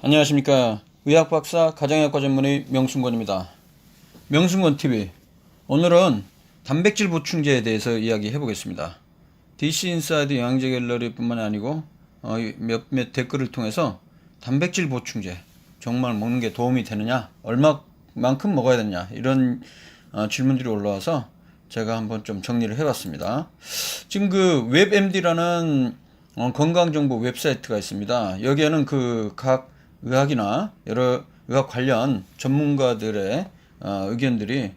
안녕하십니까. 의학박사 가정의학과 전문의 명순권입니다. 명순권TV. 오늘은 단백질 보충제에 대해서 이야기해 보겠습니다. DC인사이드 영양제 갤러리 뿐만 아니고 몇몇 댓글을 통해서 단백질 보충제 정말 먹는 게 도움이 되느냐, 얼마만큼 먹어야 되느냐, 이런 질문들이 올라와서 제가 한번 좀 정리를 해봤습니다. 지금 그 웹MD라는 건강정보 웹사이트가 있습니다. 여기에는 그 각 의학이나 여러 의학 관련 전문가들의 의견들이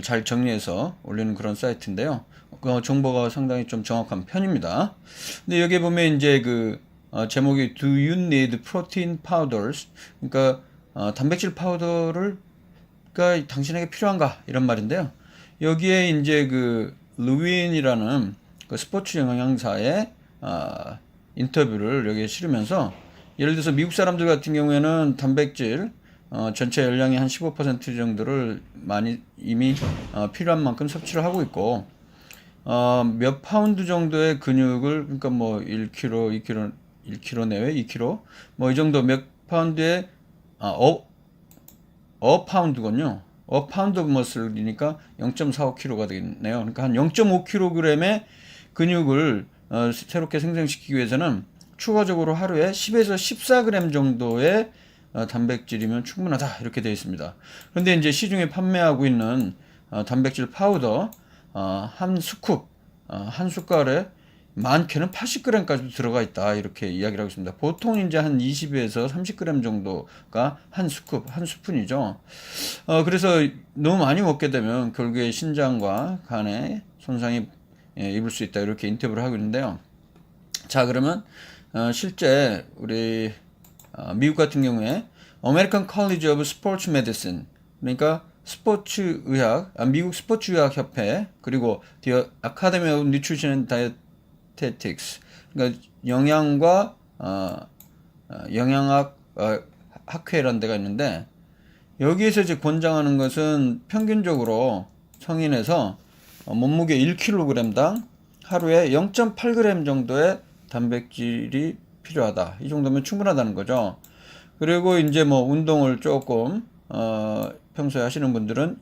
잘 정리해서 올리는 그런 사이트인데요. 정보가 상당히 좀 정확한 편입니다. 근데 여기에 보면 이제 그 제목이 Do you need protein powders? 그러니까 단백질 파우더가 당신에게 필요한가? 이런 말인데요. 여기에 이제 그 루윈이라는 그 스포츠 영양사의 인터뷰를 여기에 실으면서, 예를 들어서 미국 사람들 같은 경우에는 단백질 전체 열량의 한 15% 정도를 많이 이미 필요한 만큼 섭취를 하고 있고, 몇 파운드 정도의 근육을, 그러니까 뭐 1kg, 2kg, 1kg 내외, 2kg, 뭐 이 정도 몇 파운드의 파운드군요. 파운드 머슬이니까 0.45kg가 되겠네요. 그러니까 한 0.5kg의 근육을 새롭게 생성시키기 위해서는 추가적으로 하루에 10에서 14g 정도의 단백질이면 충분하다, 이렇게 되어 있습니다. 그런데 이제 시중에 판매하고 있는 단백질 파우더 한 스쿱, 한 숟갈에 많게는 80g까지도 들어가 있다, 이렇게 이야기를 하고 있습니다. 보통 이제 한 20에서 30g 정도가 한 스쿱, 한 스푼이죠. 그래서 너무 많이 먹게 되면 결국에 신장과 간에 손상이 입을 수 있다, 이렇게 인터뷰를 하고 있는데요. 자, 그러면 실제 우리 미국 같은 경우에 American College of Sports Medicine, 그러니까 스포츠 의학, 미국 스포츠 의학 협회, 그리고 The Academy of Nutrition and Dietetics, 그러니까 영양과 영양학 학회라는 데가 있는데, 여기에서 이제 권장하는 것은 평균적으로 성인에서 몸무게 1kg당 하루에 0.8g 정도의 단백질이 필요하다. 이 정도면 충분하다는 거죠. 그리고 이제 뭐 운동을 조금 평소에 하시는 분들은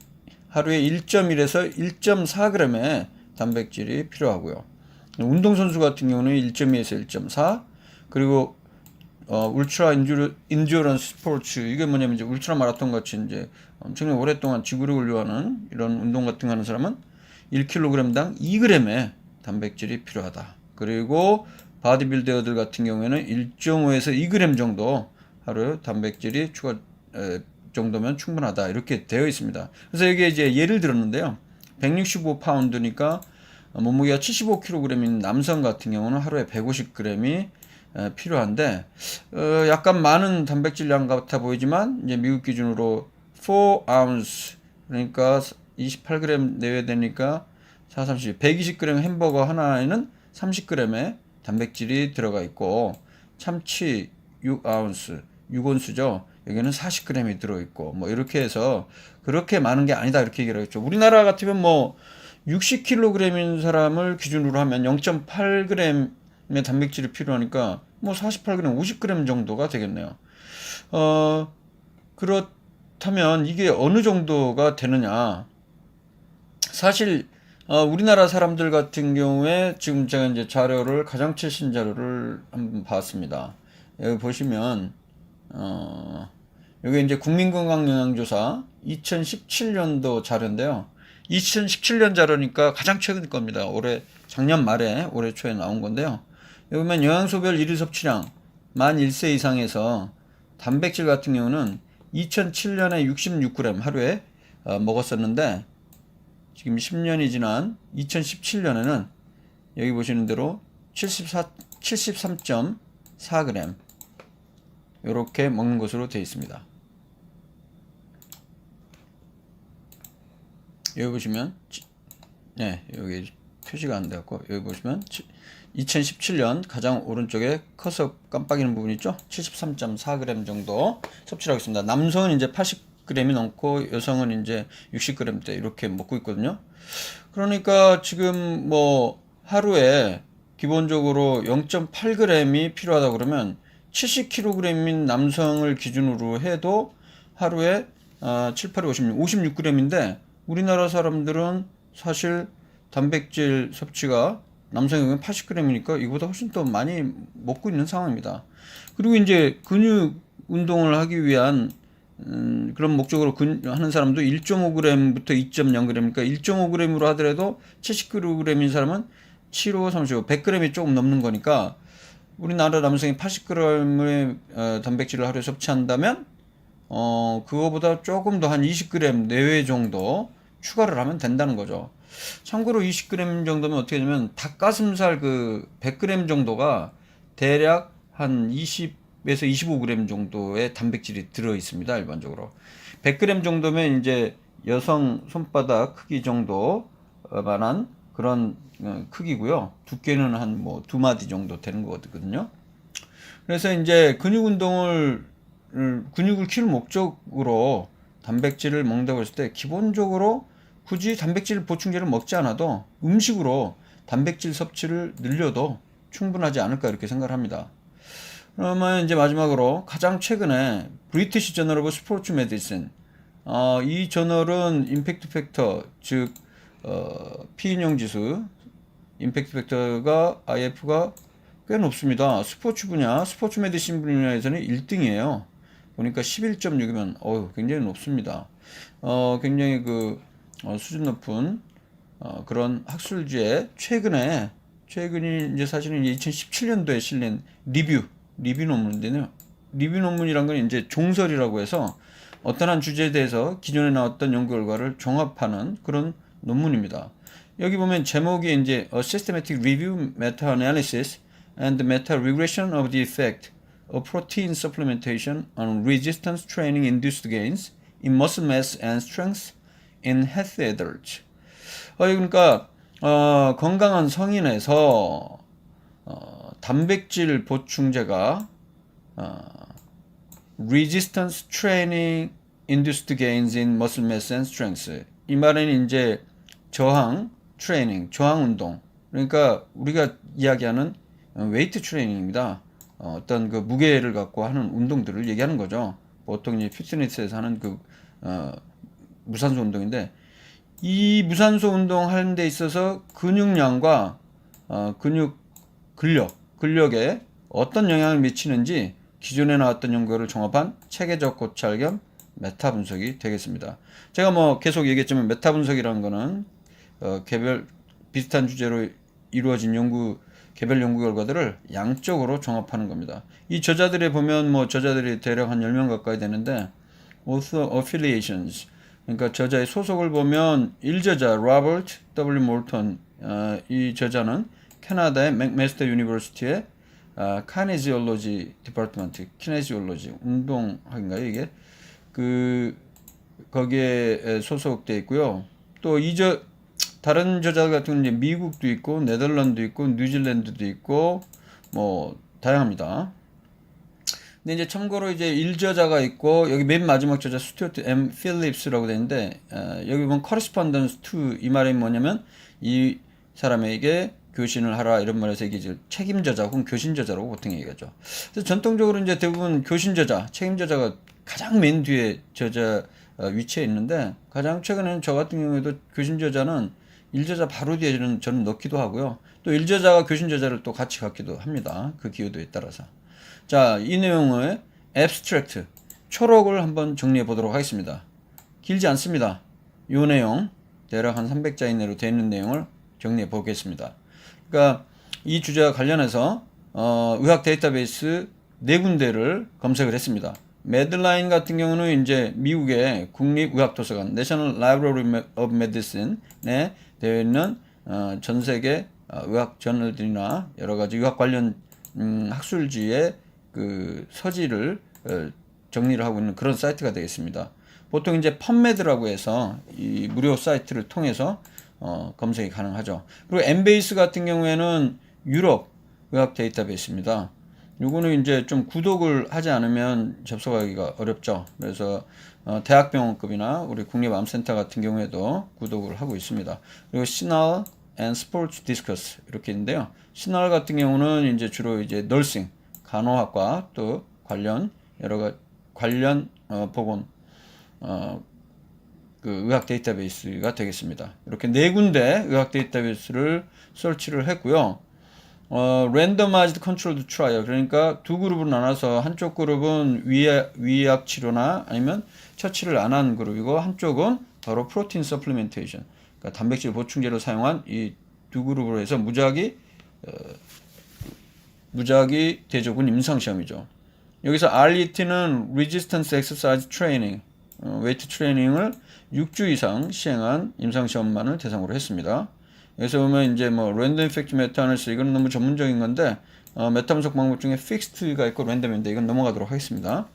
하루에 1.1에서 1.4g의 단백질이 필요하고요. 운동선수 같은 경우는 1.2에서 1.4, 그리고 울트라 인듀런스 스포츠, 이게 뭐냐면 이제 울트라 마라톤 같이 이제 엄청나게 오랫동안 지구력을 요하는 이런 운동 같은 거 하는 사람은 1kg당 2g의 단백질이 필요하다. 그리고 바디빌더들 같은 경우에는 1.5에서 2g 정도 하루 단백질이 추가 정도면 충분하다, 이렇게 되어 있습니다. 그래서 여기에 이제 예를 들었는데요. 165파운드니까 몸무게가 75kg인 남성 같은 경우는 하루에 150g이 필요한데, 약간 많은 단백질량 같아 보이지만 이제 미국 기준으로 4ounce, 그러니까 28g 내외 되니까 4, 30, 120g 햄버거 하나에는 30g의 단백질이 들어가 있고, 참치 6ounce, 6온수죠. 여기는 40g이 들어있고, 뭐 이렇게 해서 그렇게 많은 게 아니다, 이렇게 얘기를 했죠. 우리나라 같으면 뭐 60kg인 사람을 기준으로 하면 0.8g의 단백질이 필요하니까 뭐 48g, 50g 정도가 되겠네요. 그렇다면 이게 어느 정도가 되느냐? 사실 우리나라 사람들 같은 경우에 지금 제가 이제 자료를, 가장 최신 자료를 한번 봤습니다. 여기 보시면 여기 이제 국민건강영양조사 2017년도 자료인데요. 2017년 자료니까 가장 최근 겁니다. 작년 말에 올해 초에 나온 건데요. 여기 보면 영양소별 일일 섭취량 만 1세 이상에서 단백질 같은 경우는 2007년에 66g 하루에 먹었었는데, 지금 10년이 지난 2017년에는 여기 보시는 대로 73.4g 이렇게 먹는 것으로 되어 있습니다. 여기 보시면 여기 표시가 안 되었고, 여기 보시면 2017년 가장 오른쪽에 커서 깜빡이는 부분 있죠? 73.4g 정도 섭취를 하고 있습니다. 남성은 이제 80g이 넘고 여성은 이제 60g대 이렇게 먹고 있거든요. 그러니까 지금 뭐 하루에 기본적으로 0.8g이 필요하다 그러면 70kg인 남성을 기준으로 해도 하루에 7, 8, 56g인데 우리나라 사람들은 사실 단백질 섭취가 남성의 경우에 80g이니까 이거보다 훨씬 더 많이 먹고 있는 상황입니다. 그리고 이제 근육 운동을 하기 위한 그런 목적으로 하는 사람도 1.5g부터 2.0g이니까 1.5g으로 하더라도 70kg인 사람은 7, 5, 35, 100g이 조금 넘는 거니까 우리나라 남성이 80g의 단백질을 하루에 섭취한다면 그거보다 조금 더 한 20g 내외 정도 추가를 하면 된다는 거죠. 참고로 20g 정도면 어떻게 되냐면 닭가슴살 그 100g 정도가 대략 한 20에서 25g 정도의 단백질이 들어 있습니다. 일반적으로 100g 정도면 이제 여성 손바닥 크기 정도만한 그런 크기고요. 두께는 한 뭐 2마디 정도 되는 거거든요. 그래서 이제 근육을 키울 목적으로 단백질을 먹는다고 했을 때 기본적으로 굳이 단백질 보충제를 먹지 않아도 음식으로 단백질 섭취를 늘려도 충분하지 않을까 이렇게 생각을 합니다. 그러면 이제 마지막으로 가장 최근에 브리티시 저널 오브 스포츠 메디신 이 저널은 임팩트 팩터 즉 피인용 지수 임팩트 팩터가 IF가 꽤 높습니다. 스포츠 분야, 스포츠 메디신 분야에서는 1등이에요. 보니까 11.6이면 굉장히 높습니다. 굉장히 수준 높은 그런 학술지에 최근이 이제 사실은 2017년도에 실린 리뷰 논문인데요. 리뷰 논문이란 건 이제 종설이라고 해서 어떤 한 주제에 대해서 기존에 나왔던 연구 결과를 종합하는 그런 논문입니다. 여기 보면 제목이 이제 A Systematic Review, Meta-Analysis and Meta-Regression of the Effect of Protein Supplementation on Resistance Training Induced Gains in Muscle Mass and Strength in Healthy Adults. 그러니까 건강한 성인에서 단백질 보충제가 Resistance Training Induced Gains in Muscle Mass and Strength. 이 말은 이제 저항 트레이닝, 저항 운동. 그러니까 우리가 이야기하는 웨이트 트레이닝입니다. 어떤 그 무게를 갖고 하는 운동들을 얘기하는 거죠. 보통 이제 피트니스에서 하는 무산소 운동인데 이 무산소 운동 하는 데 있어서 근육량과 근력에 어떤 영향을 미치는지 기존에 나왔던 연구를 종합한 체계적 고찰 겸 메타 분석이 되겠습니다. 제가 뭐 계속 얘기했지만 메타 분석이라는 거는 개별 비슷한 주제로 이루어진 개별 연구 결과들을 양적으로 종합하는 겁니다. 이 저자들에 보면 저자들이 대략 한 10명 가까이 되는데 author affiliations 그러니까 저자의 소속을 보면 1저자 로버트 W. 몰턴 이 저자는 캐나다의 맥메스터 유니버시티의 카네지올로지 디파트먼트 키네지올로지 운동학인가요 이게 거기에 소속돼 있고요. 또 다른 저자 같은 경우는 이제 미국도 있고 네덜란드도 있고 뉴질랜드도 있고 다양합니다. 근데 이제 참고로 이제 1저자가 있고 여기 맨 마지막 저자 스튜어트 M. 필립스라고 되는데 여기 보면 correspondence to 이 말이 뭐냐면 이 사람에게 교신을 하라 이런 말에서 이게 이제 책임저자 혹은 교신저자라고 보통 얘기하죠. 그래서 전통적으로 이제 대부분 교신저자, 책임저자가 가장 맨 뒤에 저자 위치에 있는데 가장 최근에는 저 같은 경우에도 교신저자는 1저자 바로 뒤에 저는 넣기도 하고요. 또 1저자가 교신저자를 또 같이 갖기도 합니다. 그 기호도에 따라서. 자, 이 내용의 abstract, 초록을 한번 정리해 보도록 하겠습니다. 길지 않습니다. 이 내용, 대략 한 300자 이내로 되어 있는 내용을 정리해 보겠습니다. 그러니까 이 주제와 관련해서 의학 데이터베이스 4군데를 검색을 했습니다. 매들라인 같은 경우는 이제 미국의 국립의학도서관 National Library of Medicine에 되어 있는 전 세계 의학 저널들이나 여러 가지 의학 관련 학술지의 서지를 정리를 하고 있는 그런 사이트가 되겠습니다. 보통 이제 펀메드라고 해서 이 무료 사이트를 통해서 검색이 가능하죠. 그리고 엠베이스 같은 경우에는 유럽 의학 데이터베이스입니다. 요거는 이제 좀 구독을 하지 않으면 접속하기가 어렵죠. 그래서 대학병원급이나 우리 국립암센터 같은 경우에도 구독을 하고 있습니다. 그리고 시널 앤 스포츠 디스커스 이렇게 있는데요. 시널 같은 경우는 이제 주로 이제 널싱 간호학과 또 관련 관련 보건 그 의학 데이터베이스가 되겠습니다. 이렇게 네 군데 의학 데이터베이스를 설치를 했고요. randomized controlled trial, 그러니까 두 그룹으로 나눠서 한쪽 그룹은 위약 치료나 아니면 처치를 안 한 그룹이고 한쪽은 바로 프로틴 서플리멘테이션, 그러니까 단백질 보충제를 사용한 이 두 그룹으로 해서 무작위 대조군 임상시험이죠. 여기서 RET는 Resistance Exercise Training, 웨이트 트레이닝을 6주 이상 시행한 임상시험만을 대상으로 했습니다. 여기서 보면 이제 뭐 랜덤 이펙트 메타 어널리시스, 이건 너무 전문적인 건데 메타 분석 방법 중에 픽스드가 있고 랜덤인데 이건 넘어가도록 하겠습니다.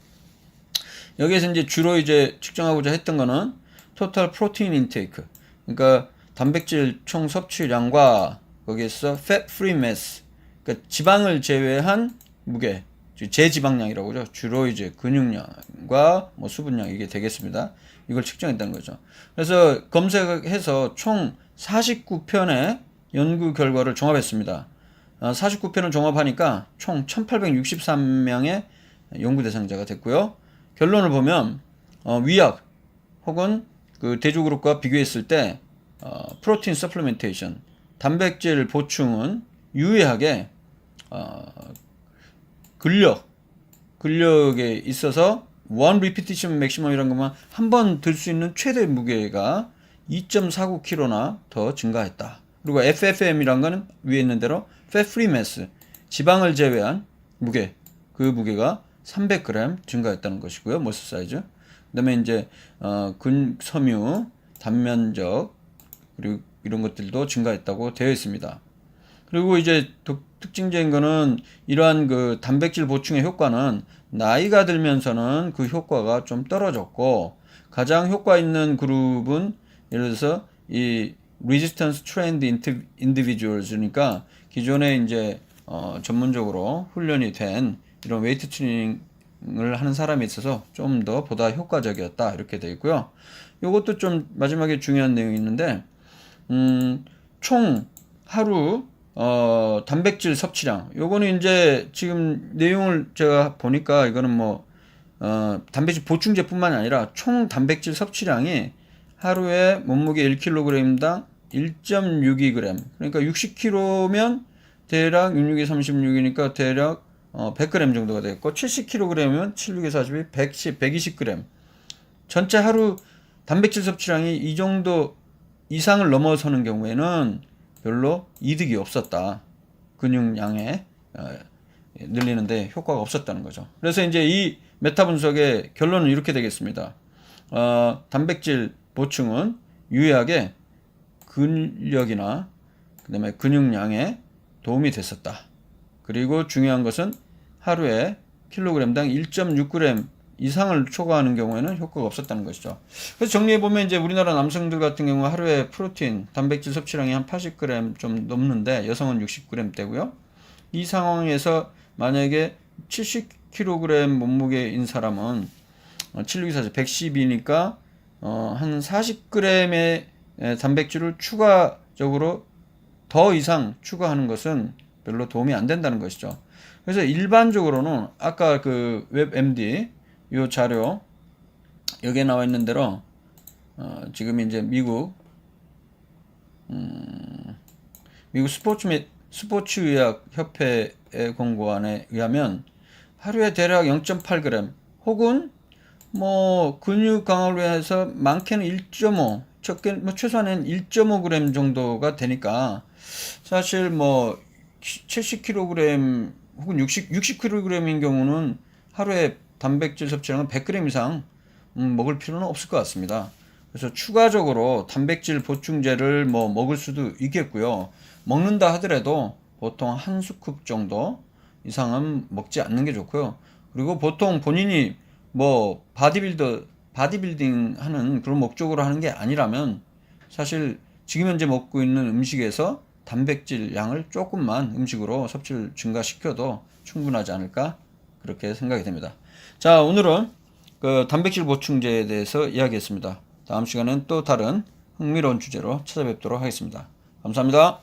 여기에서 이제 주로 이제 측정하고자 했던 거는 토탈 프로테인 인테이크, 그러니까 단백질 총 섭취량과 거기에서 fat free mass, 그러니까 지방을 제외한 무게, 제지방량이라고 하죠. 주로 이제 근육량과 뭐 수분량, 이게 되겠습니다. 이걸 측정했다는 거죠. 그래서 검색해서 총 49편의 연구 결과를 종합했습니다. 49편을 종합하니까 총 1863명의 연구 대상자가 됐고요. 결론을 보면 위약 혹은 그 대조그룹과 비교했을 때 프로틴 서플리멘테이션, 단백질 보충은 유의하게 근력에 있어서 원 리피티션 맥시멈이란 것만 한 번 들 수 있는 최대 무게가 2.49kg나 더 증가했다. 그리고 FFM이란 거는 위에 있는 대로 Fat Free Mass, 지방을 제외한 무게, 그 무게가 300g 증가했다는 것이고요. 머슬 사이즈. 그다음에 이제 근섬유, 단면적, 그리고 이런 것들도 증가했다고 되어 있습니다. 그리고 이제 특징적인 거는 이러한 그 단백질 보충의 효과는 나이가 들면서는 그 효과가 좀 떨어졌고, 가장 효과 있는 그룹은 예를 들어서 이 resistance trained individuals니까 기존에 이제 전문적으로 훈련이 된 이런 웨이트 트레이닝을 하는 사람이 있어서 좀 더 보다 효과적이었다, 이렇게 되어 있고요. 이것도 좀 마지막에 중요한 내용이 있는데 총 하루 단백질 섭취량, 요거는 이제 지금 내용을 제가 보니까 이거는 뭐 단백질 보충제뿐만이 아니라 총 단백질 섭취량이 하루에 몸무게 1kg당 1.62g, 그러니까 60kg면 대략 66에 36이니까 대략 100g 정도가 되겠고, 70kg면 76에 42, 120g. 전체 하루 단백질 섭취량이 이 정도 이상을 넘어서는 경우에는 별로 이득이 없었다. 근육량에 늘리는데 효과가 없었다는 거죠. 그래서 이제 이 메타 분석의 결론은 이렇게 되겠습니다. 단백질 보충은 유의하게 근력이나 그다음에 근육량에 도움이 됐었다. 그리고 중요한 것은 하루에 킬로그램당 1.6g 이상을 초과하는 경우에는 효과가 없었다는 것이죠. 그래서 정리해보면 이제 우리나라 남성들 같은 경우 하루에 프로틴, 단백질 섭취량이 한 80g 좀 넘는데 여성은 60g대고요. 이 상황에서 만약에 70kg 몸무게인 사람은 7624, 110이니까 한 40g의 단백질을 추가적으로 더 이상 추가하는 것은 별로 도움이 안 된다는 것이죠. 그래서 일반적으로는 아까 그 웹MD 이 자료 여기에 나와 있는 대로 지금 이제 미국 스포츠의학 협회의 권고안에 의하면 하루에 대략 0.8g 혹은 뭐 근육 강화를 위해서 많게는 1.5, 적게 뭐 최소한은 1.5g 정도가 되니까 사실 뭐 70kg 혹은 60kg인 경우는 하루에 단백질 섭취량은 100g 이상 먹을 필요는 없을 것 같습니다. 그래서 추가적으로 단백질 보충제를 뭐 먹을 수도 있겠고요. 먹는다 하더라도 보통 한 스쿱 정도 이상은 먹지 않는 게 좋고요. 그리고 보통 본인이 뭐 바디빌딩 하는 그런 목적으로 하는 게 아니라면 사실 지금 현재 먹고 있는 음식에서 단백질 양을 조금만 음식으로 섭취를 증가시켜도 충분하지 않을까, 그렇게 생각이 됩니다. 자, 오늘은 그 단백질 보충제에 대해서 이야기했습니다. 다음 시간엔 또 다른 흥미로운 주제로 찾아뵙도록 하겠습니다. 감사합니다.